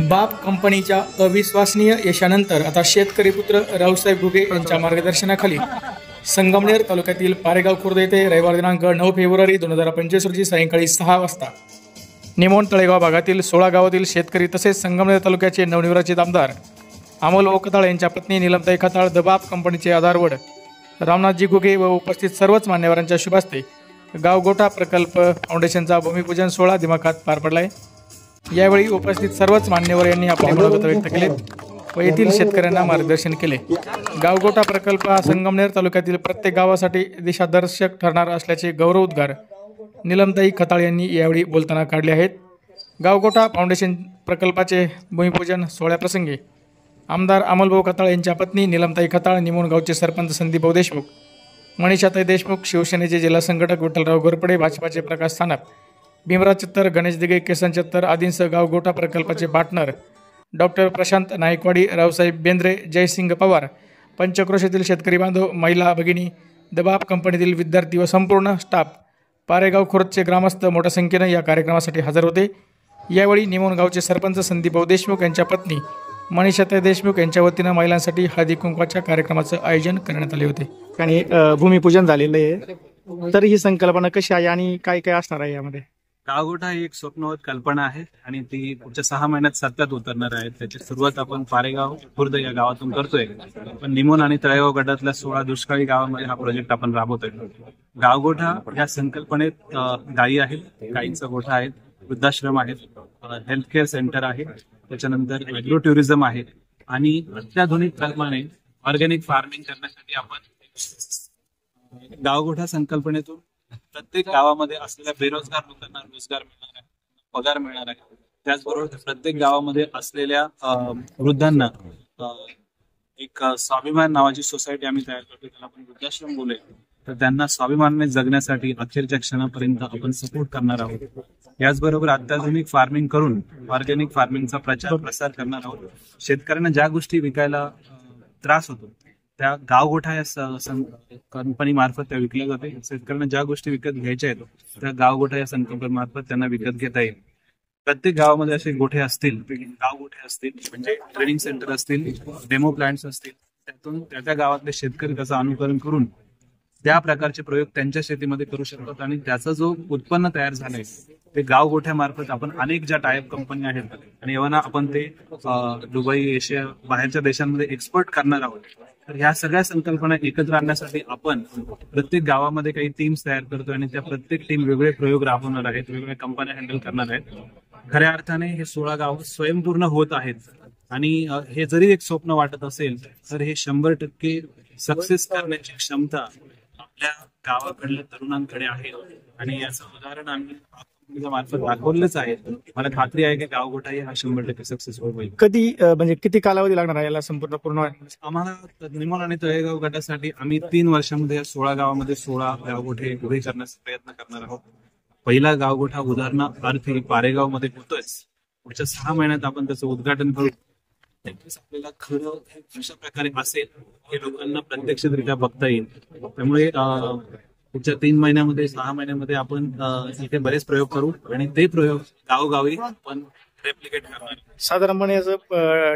बाप कंपनीच्या अविश्वसनीय यशानंतर आता शेतकरी पुत्र रावसाहेब घुगे यांच्या मार्गदर्शनाखाली संगमनेर तालुक्यातील पारेगाव खुर्द येथे रविवार दिनांक 9 फेब्रुवारी 2025 रोजी सायंकाळी 6 वाजता निमोण तळेगाव भागातील 16 गावातील शेतकरी तसेच संगमनेर तालुक्याचे नवनिर्वाचित आमदार अमोल खताळ यांच्या पत्नी नीलमताई खताळ द बाप कंपनीचे आधारवड रामनाथजी घुगे व उपस्थित सर्वच मान्यवरांच्या शुभ हस्ते गावगोठा प्रकल्प फाउंडेशनचा भूमिपूजन सोहळा दिमाखात पार पडलाय। यावेळी उपस्थित सर्वच मान्यवर यांनी आपले मनोगत व्यक्त केले व येथील शेतकऱ्यांना मार्गदर्शन केले। गावगोठा प्रकल्प हा संगमनेर तालुक्यातील प्रत्येक गावासाठी दिशादर्शक ठरणार असल्याचे गौरवोद्गार नीलमताई खताळ यांनी यावेळी बोलताना काढले आहेत। गावगोठा फाउंडेशन प्रकल्पाचे भूमिपूजन सोहळ्याप्रसंगी आमदार अमोलभाऊ खताळ यांच्या पत्नी नीलमताई खताळ, निमोण गावचे सरपंच संदीपभाऊ देशमुख, मनीषाताई देशमुख, शिवसेनेचे जिल्हा संघटक विठ्ठलराव घोरपडे, भाजपाचे प्रकाश सानप, भीमराज चत्तर, गणेश दिघे, केसन चत्तर आदींसह गावगोठा प्रकल्पाचे पार्टनर डॉक्टर प्रशांत नायकवाडी, रावसाहेब बेंद्रे, जयसिंग पवार, पंचक्रोशीतील शेतकरी बांधव, महिला भगिनी, द बाप कंपनीतील विद्यार्थी व संपूर्ण स्टाफ, पारेगाव खुर्दचे ग्रामस्थ मोठ्या संख्येने या कार्यक्रमासाठी हजर होते। यावेळी निमोण गावचे सरपंच संदीपभाऊ देशमुख यांच्या पत्नी मनीषाताई देशमुख यांच्या वतीनं महिलांसाठी हळदी कुंकवाच्या कार्यक्रमाचं आयोजन करण्यात आले होते आणि भूमिपूजन झालेलं आहे। तर ही संकल्पना कशी आहे आणि काय काय असणार आहे यामध्ये? गावगोठा ही एक स्वप्नवत कल्पना आहे आणि ती पुढच्या 6 महिन्यात सत्यात उतरणार आहे। त्याची सुरुवात आपण पारेगाव खुर्द या गावातून करतोय, पण निमोण आणि तळेगाव गटातल्या 16 दुष्काळी गावांमध्ये हा प्रोजेक्ट आपण राबवतोय। गावगोठा या संकल्पनेत गायी आहेत, गायींचा गोठा आहे, वृद्धाश्रम आहेत, हेल्थ केअर सेंटर आहे, त्याच्यानंतर ॲग्रो टुरिझम आहे आणि अत्याधुनिक प्रमाणे ऑर्गॅनिक फार्मिंग करण्यासाठी आपण गावगोठा संकल्पनेतून प्रत्येक गावामध्ये असलेल्या बेरोजगार लोकांना रोजगार मिळणार आहे, पगार मिळणार आहे। त्याचबरोबर प्रत्येक गावामध्ये असलेल्या वृद्धांना एक स्वाभिमान नावाची सोसायटी आम्ही तयार करतो, त्याला आपण वृद्धाश्रम बोलूया, तर त्यांना स्वाभिमानाने जगण्यासाठी अखेरच्या क्षणापर्यंत आपण सपोर्ट करणार आहोत। याचबरोबर अत्याधुनिक फार्मिंग करून ऑर्गॅनिक फार्मिंगचा प्रचार प्रसार करणार आहोत। शेतकऱ्यांना ज्या गोष्टी विकायला त्रास होतो त्या गावगोठा या कंपनी मार्फत त्या विकल्या जाते। शेतकऱ्यांना ज्या गोष्टी विकत घ्यायच्या आहेत त्या गावगोठा या संकल्पनेमार्फत त्यांना विकत घेता येईल। प्रत्येक गावामध्ये असे गोठे असतील, गावगोठे असतील, म्हणजे ट्रेनिंग सेंटर असतील, डेमो प्लांट्स असतील, त्यातून त्या गावातले शेतकरी त्याचं अनुकरण करून त्या प्रकारचे प्रयोग त्यांच्या शेतीमध्ये करू शकतात आणि त्याचा जो उत्पन्न तयार झालंय ते गावगोठ्यामार्फत आपण अनेक ज्या टायप कंपनी आहेत आणि एव्हा आपण ते दुबई, एशिया, बाहेरच्या देशांमध्ये एक्सपोर्ट करणार आहोत। तर ह्या सगळ्या संकल्पना एकत्र आणण्यासाठी आपण प्रत्येक गावामध्ये काही टीम्स तयार करतोय आणि त्या प्रत्येक टीम वेगळे प्रयोग राबवणार आहेत, वेगवेगळ्या कंपन्या हँडल करणार आहेत। खऱ्या अर्थाने हे 16 गाव स्वयंपूर्ण होत आहेत आणि हे जरी एक स्वप्न वाटत असेल तर हे 100% सक्सेस करण्याची क्षमता आपल्या गावाकडल्या तरुणांकडे आहे आणि याचं उदाहरण आम्ही मार्फत दाखवलंच आहे। मला खात्री आहे की गावगोठाही हा 100% सक्सेसफुल होईल। कधी म्हणजे किती कालावधी लागणार आहे याला पूर्ण? आम्हाला निमोण आणि तळेगाव गटासाठी आम्ही 3 वर्षामध्ये 16 गावामध्ये 16 गावगोठे उभे करण्याचा प्रयत्न करणार आहोत। पहिला गावगोठा उदाहरणार्थी पारेगाव मध्ये होतोच, पुढच्या 6 महिन्यात आपण त्याचं उद्घाटन करू। आपल्याला खरं कशा प्रकारे असेल हे लोकांना प्रत्यक्षरित्या बघता येईल। त्यामुळे पुढच्या 3 महिन्यामध्ये 6 महिन्यामध्ये आपण इथे बरेच प्रयोग करू आणि ते प्रयोग गावोगावी आपण रेप्लिकेट करणार। साधारणपणे याचं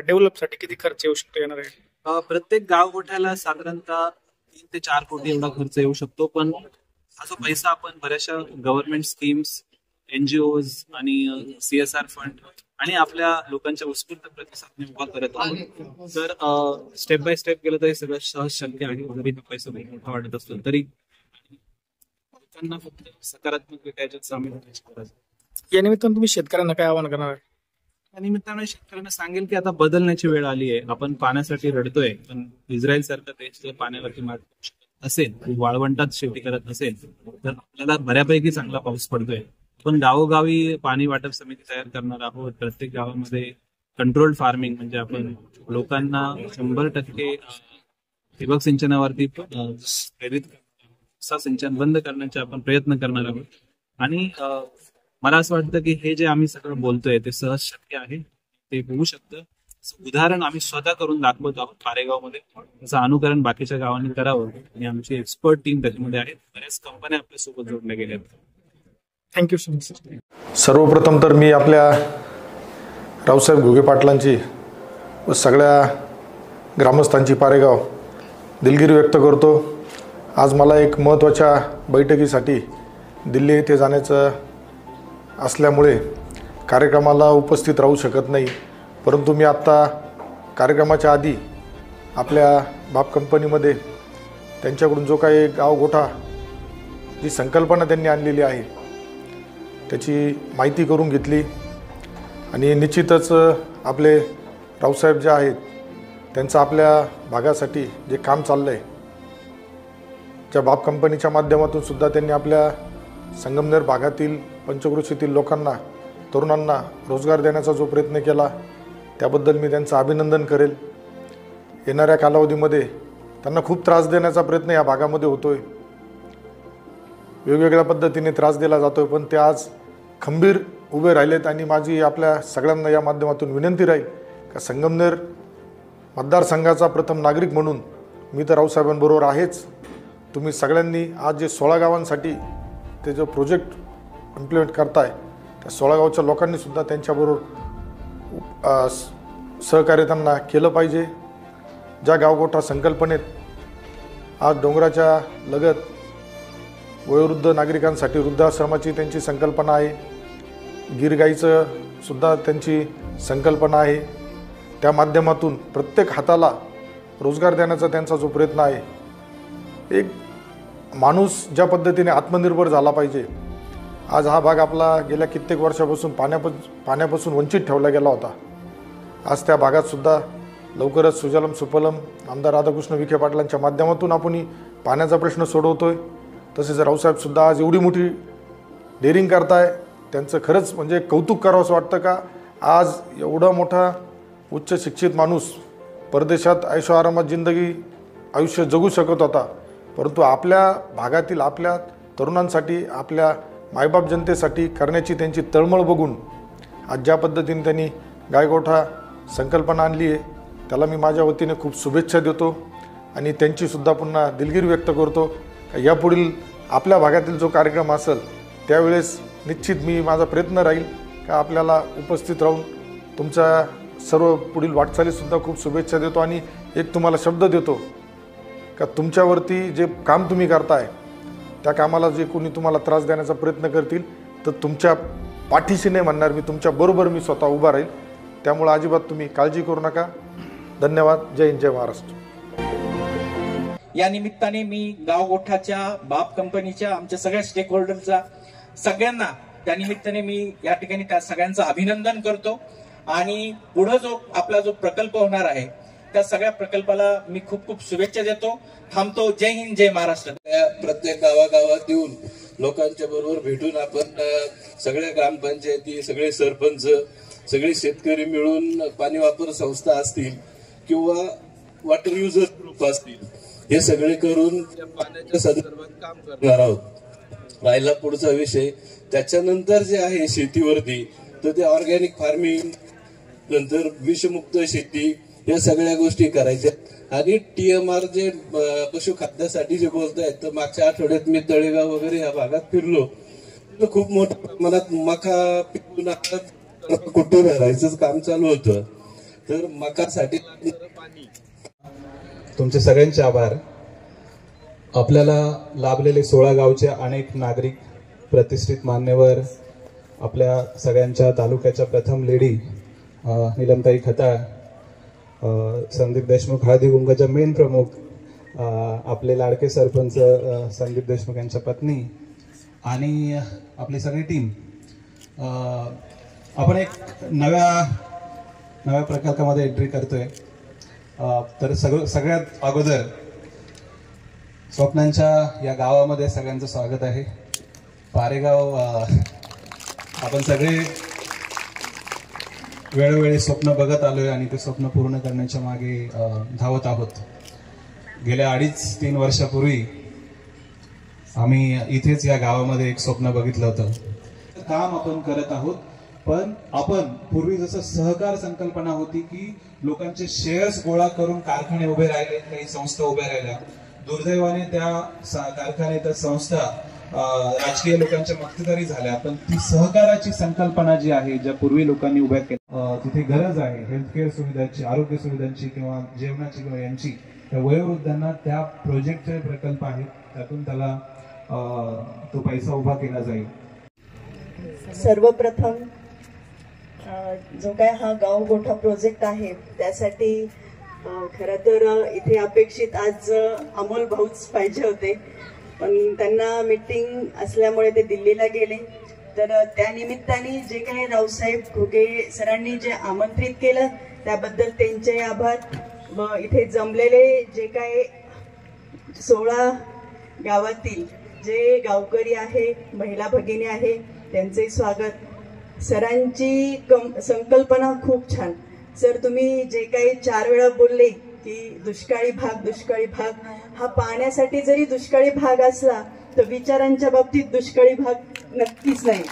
डेव्हलपसाठी किती खर्च येऊ शकतो येणार आहे? प्रत्येक गावगोठ्याला साधारणतः 3 ते 4 कोटी एवढा खर्च येऊ शकतो, पण हा जो पैसा आपण बऱ्याचशा गव्हर्नमेंट स्कीम्स, NGOs आणि CSR फंड आणि आपल्या लोकांच्या उत्स्फूर्त प्रतिसादने उभा करत आहोत। तर स्टेप बाय स्टेप केलं तरी सगळं सहज शक्य आहे। जरी हा पैसा मोठा वाटत असतो तरी लोकांना फक्त सकारात्मक याच्यात सामील होण्याची गरज आहे। या निमित्तानं तुम्ही शेतकऱ्यांना काय आवाहन करणार? या निमित्ताने शेतकऱ्यांना सांगेल की आता बदलण्याची वेळ आली आहे। आपण पाण्यासाठी रडतोय, पण इस्रायल सारखा देश जर पाण्यावरती मात असेल, वाळवंटात शेती करत असेल तर आपल्याला बऱ्यापैकी चांगला पाऊस पडतोय। पण गावोगावी पाणी वाटप समिती तयार करणार आहोत। प्रत्येक गावामध्ये कंट्रोल्ड फार्मिंग म्हणजे आपण लोकांना 100% ठिबक सिंचनावरती प्रेरित सिंचन बंद करण्याचे आपण प्रयत्न करणार आहोत आणि मला असं वाटतं की हे जे आम्ही सगळं बोलतोय ते सहज शक्य आहे, ते होऊ शकतं। उदाहरण आम्ही स्वतः करून दाखवत आहोत पारेगावमध्ये, त्याचं अनुकरण बाकीच्या गावांनी करावं आणि आमची एक्सपर्ट टीम त्याच्यामध्ये आहे। बऱ्याच कंपन्या आपल्यासोबत जोडल्या गेल्या आहेत। Thank you so much sir. सर्वप्रथम तर मी आपल्या रावसाहेब घुगे पाटलांची व सगळ्या ग्रामस्थांची पारेगाव दिलगिरी व्यक्त करतो। आज मला एक महत्त्वाच्या बैठकीसाठी दिल्ली येथे जाण्याचं असल्यामुळे कार्यक्रमाला उपस्थित राहू शकत नाही, परंतु मी आत्ता कार्यक्रमाच्या आधी आपल्या बाप कंपनीमध्ये त्यांच्याकडून जो काही गावगोठा जी संकल्पना त्यांनी आणलेली आहे त्याची माहिती करून घेतली आणि निश्चितच आपले रावसाहेब जे आहेत त्यांचं आपल्या भागासाठी जे काम चाललं आहे ज्या बाप कंपनीच्या माध्यमातून सुद्धा त्यांनी आपल्या संगमनेर भागातील पंचक्रोशीतील लोकांना तरुणांना रोजगार देण्याचा जो प्रयत्न केला त्याबद्दल मी त्यांचं अभिनंदन करेल। येणाऱ्या कालावधीमध्ये त्यांना खूप त्रास देण्याचा प्रयत्न या भागामध्ये होतोय, वेगवेगळ्या पद्धतीने त्रास दिला जातोय, पण ते आज खंबीर उभे राहिलेत आणि माझी आपल्या सगळ्यांना या माध्यमातून विनंती राहील का संगमनेर मतदारसंघाचा प्रथम नागरिक म्हणून मी तर रावसाहेबांबरोबर आहेच। तुम्ही सगळ्यांनी आज जे 16 गावांसाठी ते जो प्रोजेक्ट इम्प्लिमेंट करताय त्या 16 गावच्या लोकांनी सुद्धा त्यांच्याबरोबर सहकार्य त्यांना केलं पाहिजे। ज्या गावगोठा संकल्पनेत आज डोंगराच्या लगत वयोवृद्ध नागरिकांसाठी वृद्धाश्रमाची त्यांची संकल्पना आहे, गिरगाईचं सुद्धा त्यांची संकल्पना आहे, त्या माध्यमातून प्रत्येक हाताला रोजगार देण्याचा त्यांचा जो प्रयत्न आहे, एक माणूस ज्या पद्धतीने आत्मनिर्भर झाला पाहिजे। आज हा भाग आपला गेल्या कित्येक वर्षापासून पाण्यापासून वंचित ठेवला गेला होता, आज त्या भागात सुद्धा लवकरच सुजलम सुफलम आमदार राधाकृष्ण विखे पाटलांच्या माध्यमातून आपण पाण्याचा प्रश्न सोडवतोय। तसेच रावसाहेबसुद्धा आज एवढी मोठी डेअरिंग करताय, त्यांचं खरंच म्हणजे कौतुक करावंसं वाटतं का आज एवढा मोठा उच्च शिक्षित माणूस परदेशात ऐशोआरामात आयुष्य जगू शकत होता, परंतु आपल्या भागातील आपल्या तरुणांसाठी आपल्या मायबाप जनतेसाठी करण्याची त्यांची तळमळ बघून आज ज्या पद्धतीने त्यांनी गायगोठा संकल्पना आणली आहे त्याला मी माझ्या वतीने खूप शुभेच्छा देतो आणि त्यांचीसुद्धा पुन्हा दिलगिरी व्यक्त करतो। यापुढील आपल्या भागातील जो कार्यक्रम असेल त्यावेळेस निश्चित मी माझा प्रयत्न राहील का आपल्याला उपस्थित राहून तुमच्या सर्व पुढील वाटचालीसुद्धा खूप शुभेच्छा देतो आणि एक तुम्हाला शब्द देतो का तुमच्यावरती जे काम तुम्ही करताय त्या कामाला जे कोणी तुम्हाला त्रास देण्याचा प्रयत्न करतील तर तुमच्या पाठीशी नाही म्हणणार, मी तुमच्या बरोबर मी स्वतः उभा राहील, त्यामुळे अजिबात तुम्ही काळजी करू नका। धन्यवाद। जय हिंद, जय महाराष्ट्र। या निमित्ताने मी गावगोठाच्या बाप कंपनीच्या आमच्या सगळ्या स्टेक होल्डरचा सगळ्यांना त्या निमित्ताने मी या ठिकाणी त्या सगळ्यांचं अभिनंदन करतो आणि पुढे जो आपला जो प्रकल्प होणार आहे त्या सगळ्या प्रकल्पाला मी खूप खूप शुभेच्छा देतो। थांबतो। जय हिंद, जय महाराष्ट्र। प्रत्येक गावागावात येऊन लोकांच्या बरोबर भेटून आपण सगळ्या ग्रामपंचायती, सगळे सरपंच, सगळे शेतकरी मिळून पाणी वापर संस्था असतील किंवा वॉटर युजर ग्रुप असतील हे सगळे करून पाण्याच्या संदर्भात काम करणार आहोत। राहिला पुढचा विषय त्याच्यानंतर जे आहे शेतीवरती तर ते ऑर्गॅनिक फार्मिंग नंतर विषमुक्त शेती या सगळ्या गोष्टी करायच्या आणि TMR जे पशुखाद्यासाठी जे बोलतायत तर मागच्या आठवड्यात मी तळेगाव वगैरे या भागात फिरलो तर खूप मोठ्या प्रमाणात मका पिकून आता कुठे भरायचं काम चालू होतं, तर मकासाठी पाणी। तुमचे सगळ्यांचे आभार। आपल्याला लाभलेले 16 गावचे अनेक नागरिक, प्रतिष्ठित मान्यवर, आपल्या सगळ्यांच्या तालुक्याच्या प्रथम लेडी नीलमताई खताळ, संदीप देशमुख हळदी कुंकाच्या मेन प्रमुख, आपले लाडके सरपंच संदीप देशमुख यांच्या पत्नी आणि आपली सगळी टीम, आपण एक नव्या प्रकल्पामध्ये एंट्री करतोय। तर सगळ्यात अगोदर स्वप्नांच्या या गावामध्ये सगळ्यांचं स्वागत आहे। पारेगाव आपण सगळे वेळोवेळी स्वप्न बघत आलोय आणि ते स्वप्न पूर्ण करण्याच्या मागे धावत आहोत। गेल्या 2.5-3 वर्षापूर्वी आम्ही इथेच या गावामध्ये एक स्वप्न बघितलं होतं। काम आपण करत आहोत, पण आपण पूर्वी जसं सहकार संकल्पना होती की लोकांचे शेअर्स गोळा करून कारखाने उभे राहिले, काही संस्था उभ्या राहिल्या। दुर्दैवाने त्या कारखाने, त्या संस्था राजकीय लोकांच्या मक्तेदारी झाल्या, पण ती सहकाराची संकल्पना जी आहे, ज्या पूर्वी लोकांनी उभ्या केल्या, तिथे गरज आहे हेल्थकेअर सुविधांची, आरोग्य सुविधांची किंवा जेवणाची किंवा यांची, त्या वयोवृद्धांना त्या प्रोजेक्टचे प्रकल्प आहेत, त्यातून त्याला तो पैसा उभा केला जाईल. सर्वप्रथम जो काय हा गाव गोठा प्रोजेक्ट आहे त्यासाठी खरं तर इथे अपेक्षित आज अमोल भाऊच पाहिजे होते, पण त्यांना मीटिंग असल्यामुळे ते दिल्लीला गेले. तर त्या निमित्ताने जे काही रावसाहेब घुगे सरांनी जे आमंत्रित केलं त्याबद्दल त्यांचे आभार. व इथे जमलेले जे काही 16 गावातील जे गावकरी आहे, महिला भगिनी आहे, त्यांचे स्वागत. सरांची संकल्पना खूप छान. सर तुम्ही जे काही 4 वेळा बोलले की दुष्काळी भाग हा पाण्यासाठी जरी दुष्काळी भाग असला तर विचारांच्या बाबतीत दुष्काळी भाग नक्कीच नाही.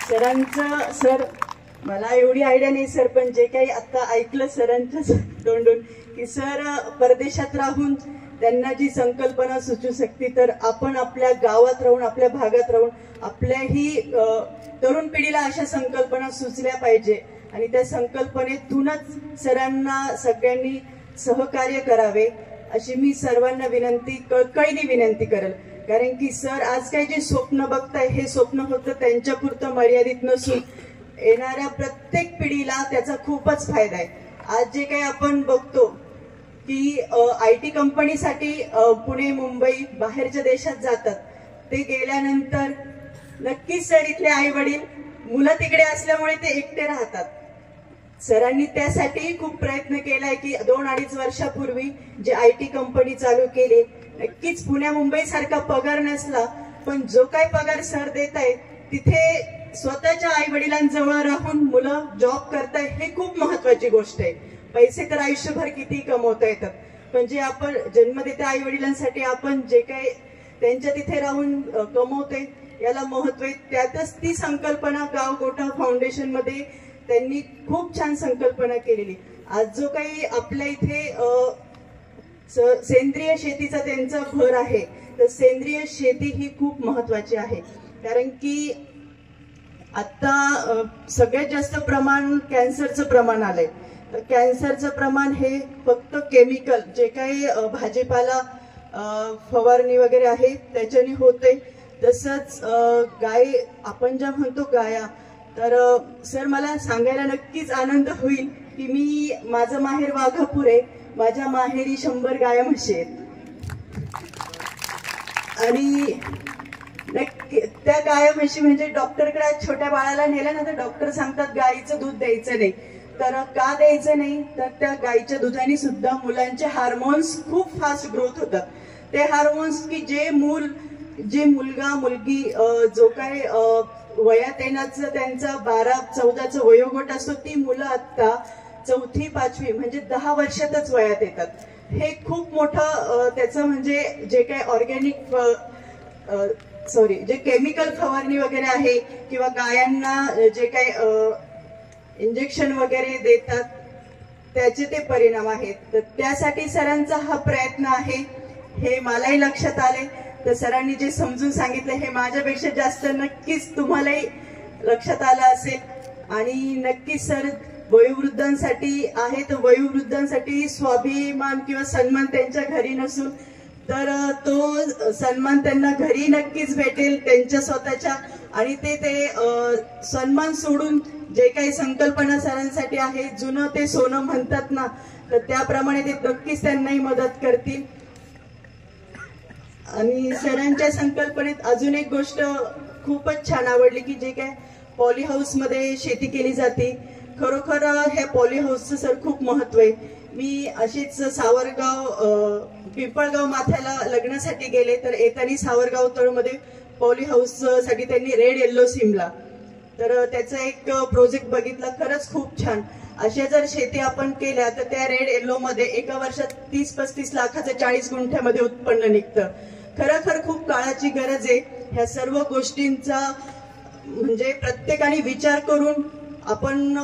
सरांचं सर मला एवढी आयडिया नाही सर, पण जे काही आता ऐकलं सरांच्या तोंडून की सर परदेशात राहून त्यांना जी संकल्पना सुचू शकते, तर आपण आपल्या गावात राहून, आपल्या भागात राहून आपल्याही तरुण पिढीला अशा संकल्पना सुचल्या पाहिजे आणि त्या संकल्पनेतूनच सरांना सगळ्यांनी सहकार्य करावे अशी मी सर्वांना कळकळीने विनंती करेल. कारण की सर आज काही जे स्वप्न बघताय हे स्वप्न फक्त त्यांच्यापुरतं मर्यादित नसून येणाऱ्या प्रत्येक पिढीला त्याचा खूपच फायदा आहे. आज जे काही आपण बघतो की IT कंपनीसाठी पुणे, मुंबई, बाहेरच्या देशात जातात, ते गेल्यानंतर नक्कीच सर इथले आई वडील, मुलं तिकडे असल्यामुळे ते एकटे राहतात. सरांनी त्यासाठी खूप प्रयत्न केलाय की 2-2.5 वर्षापूर्वी जे IT कंपनी चालू केली, नक्कीच पुण्या मुंबई सारखा पगार नसला, पण जो काही पगार सर देत आहेत तिथे स्वतःच्या आई वडिलांजवळ राहून मुलं जॉब करताय, हे खूप महत्वाची गोष्ट आहे. पैसे तर आयुष्यभर किती कमवता येतात, पण जे आपण जन्मदात्या आई वडिलांसाठी आपण जे काही त्यांच्या तिथे राहून कमवते याला महत्व आहे. त्यातच ती संकल्पना गाव गोठा फाउंडेशन मध्ये त्यांनी खूप छान संकल्पना केलेली. आज जो काही आपल्या इथे सेंद्रिय शेतीचा त्यांचा भर आहे, तर सेंद्रिय शेती ही खूप महत्वाची आहे. कारण की आता सगळ्यात जास्त प्रमाण कॅन्सरचं प्रमाण आलंय. तर कॅन्सरचं प्रमाण हे फक्त केमिकल जे काही भाजीपाला फवारणी वगैरे आहे त्याच्याने होते. तसंच गाय आपण ज्या म्हणतो गाया, तर सर मला सांगायला नक्कीच आनंद होईल की मी माझं माहेर वाघापूर आहे, माझ्या माहेरी 100 गाया म्हशी आहेत आणि नक्की त्या गाया म्हशी म्हणजे डॉक्टरकडे छोट्या बाळाला नेलं ना तर डॉक्टर सांगतात गाईचं दूध द्यायचं नाही. तर का द्यायचं नाही, तर त्या गाईच्या दुधाने सुद्धा मुलांचे हार्मोन्स खूप फास्ट ग्रोथ होतात. ते हार्मोन्स की जे मुलगा मुलगी जो काय वयात येण्याचं त्यांचा 12-14चा वयोगट असतो, ती मुलं आता 4वी-5वी म्हणजे 10 वर्षातच वयात येतात. हे खूप मोठं त्याचं म्हणजे जे काही ऑर्गॅनिक जे केमिकल फवारणी वगैरे आहे किंवा गायांना जे काही इंजेक्शन वगैरे देतात त्याचे ते परिणाम आहेत. तर त्यासाठी सरांचा हा प्रयत्न आहे हे मलाही लक्षात आले. तर सरांनी जे समजून सांगितलं हे माझ्यापेक्षा जास्त नक्कीच तुम्हालाही लक्षात आलं असेल. आणि नक्कीच सर वयोवृद्धांसाठी आहे, तर वयोवृद्धांसाठी स्वाभिमान किंवा सन्मान त्यांच्या घरी नसून तर तो सन्मान त्यांना घरी नक्कीच भेटेल त्यांच्या स्वतःच्या. आणि ते सन्मान सोडून जे काही संकल्पना सरांसाठी आहे, जुनं ते सोनं म्हणतात ना, तर त्याप्रमाणे ते नक्कीच त्यांनाही मदत करतील. आणि सरांच्या संकल्पनेत अजून एक गोष्ट खूपच छान आवडली की जे काय पॉली हाऊस मध्ये शेती केली जाते. खरोखर ह्या पॉली हाऊसचं सर खूप महत्व आहे. मी अशीच सावरगाव पिंपळगाव माथ्याला लग्नासाठी गेले, तर येताना सावरगाव तळमध्ये पॉली हाऊस साठी त्यांनी रेड येल्लो सिमला, तर त्याचा एक प्रोजेक्ट बघितला. खरंच खूप छान. अशा जर शेती आपण केल्या तर त्या रेड येल्लो मध्ये एका वर्षात 30-35 लाखाचं 40 गुंठ्यामध्ये उत्पन्न निघतं. खरोखर खूप काळाची गरज आहे. ह्या सर्व गोष्टींचा म्हणजे प्रत्येकाने विचार करून आपण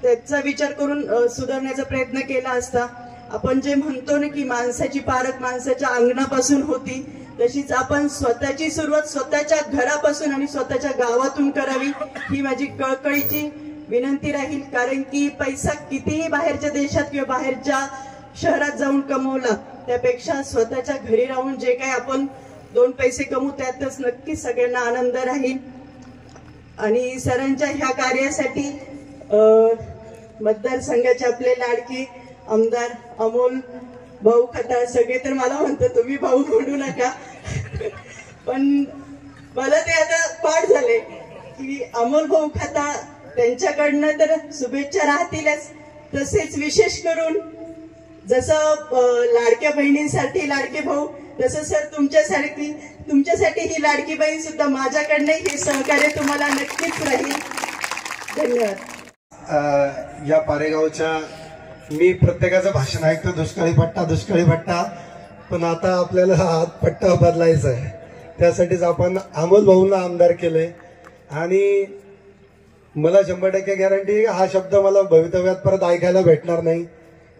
त्याचा विचार करून सुधारण्याचा प्रयत्न केला असता. आपण जे म्हणतो ना की माणसाची पारख माणसाच्या अंगणापासून होती, तशीच आपण स्वतःची सुरुवात स्वतःच्या घरापासून आणि स्वतःच्या गावातून करावी ही माझी कळकळीची विनंती राहील. कारण की पैसा कितीही बाहेरच्या देशात किंवा बाहेरच्या शहरात जाऊन कमवला त्यापेक्षा स्वतःच्या घरी राहून जे काही आपण 2 पैसे कमवू त्यातच नक्की सगळ्यांना आनंद राहील. आणि सरांच्या ह्या कार्यासाठी मतदारसंघाचे आपले लाडके आमदार अमोल भाऊ खताळ सगळे तर मला म्हणतात तुम्ही भाऊ म्हणू नका पण मला ते आता पाठ झाले की अमोल भाऊ खताळ त्यांच्याकडनं तर शुभेच्छा राहतीलच. तसेच विशेष करून जसं लाडक्या बहिणींसाठी लाडके भाऊ तसं सर तुमच्यासाठी ही लाडकी बहीण सुद्धा माझ्याकडनं हे सहकार्य तुम्हाला नक्कीच राहील. धन्यवाद. या पारेगावच्या मी प्रत्येकाचं भाषण ऐकतो दुष्काळी पट्टा पण आता आपल्याला हा पट्टा बदलायचा आहे. त्यासाठीच आपण अमोल भाऊंना आमदार केले आणि मला 100% गॅरंटी आहे हा शब्द मला भवितव्यात परत ऐकायला भेटणार नाही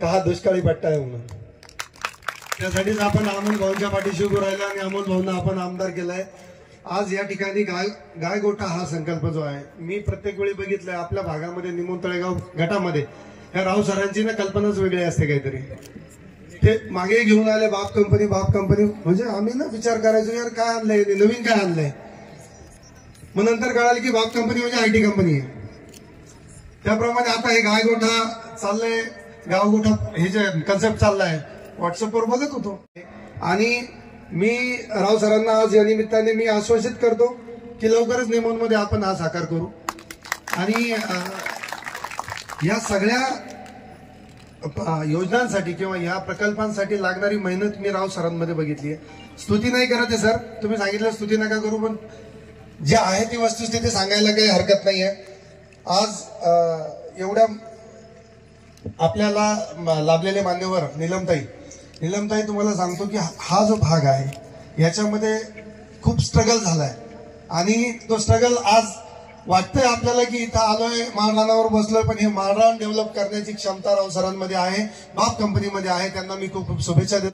का हा दुष्काळी पट्टा आहे म्हणून. त्यासाठीच आपण अमोल भाऊंच्या पाठीशी उभं राहिलो आणि अमोल भाऊंना आपण आमदार केलाय. आज या ठिकाणी गायगोठा हा संकल्प जो आहे मी प्रत्येक वेळी बघितलाय आपल्या भागामध्ये निमोण तळेगाव गटामध्ये या राव सरांची ना कल्पनाच वेगळी असते काहीतरी. ते मागे घेऊन आले बाप कंपनी म्हणजे आम्ही ना विचार करायचो यार काय आणलंय नवीन काय आणलंय. मग नंतर कळालं की बाप कंपनी म्हणजे IT कंपनी आहे. त्याप्रमाणे आता हे गायगोठा चाललंय गावगोठा हे जे कन्सेप्ट चाललाय व्हॉट्सअपवर बघत होतो आणि मी राव सरांना आज या निमित्ताने मी आश्वासित करतो की लवकरच निमोणमध्ये आपण हा साकार करू. आणि या सगळ्या योजनांसाठी किंवा या प्रकल्पांसाठी लागणारी मेहनत मी राव सरांमध्ये बघितली आहे. स्तुती नाही करत आहे सर, तुम्ही सांगितलं स्तुती नका करू, पण जे आहे ती वस्तुस्थिती सांगायला काही हरकत नाही आहे. आज एवढ्या आपल्याला लाभलेले मान्यवर नीलमताई तुम्हाला सांगतो की हा जो भाग आहे याच्यामध्ये खूप स्ट्रगल झालाय आणि तो स्ट्रगल आज वाटतंय आपल्याला की इथं आलोय माळरानावर बसलोय पण हे माळरान डेव्हलप करण्याची क्षमता राव सरांमध्ये आहे, बाप कंपनीमध्ये आहे. त्यांना मी खूप खूप शुभेच्छा देतो.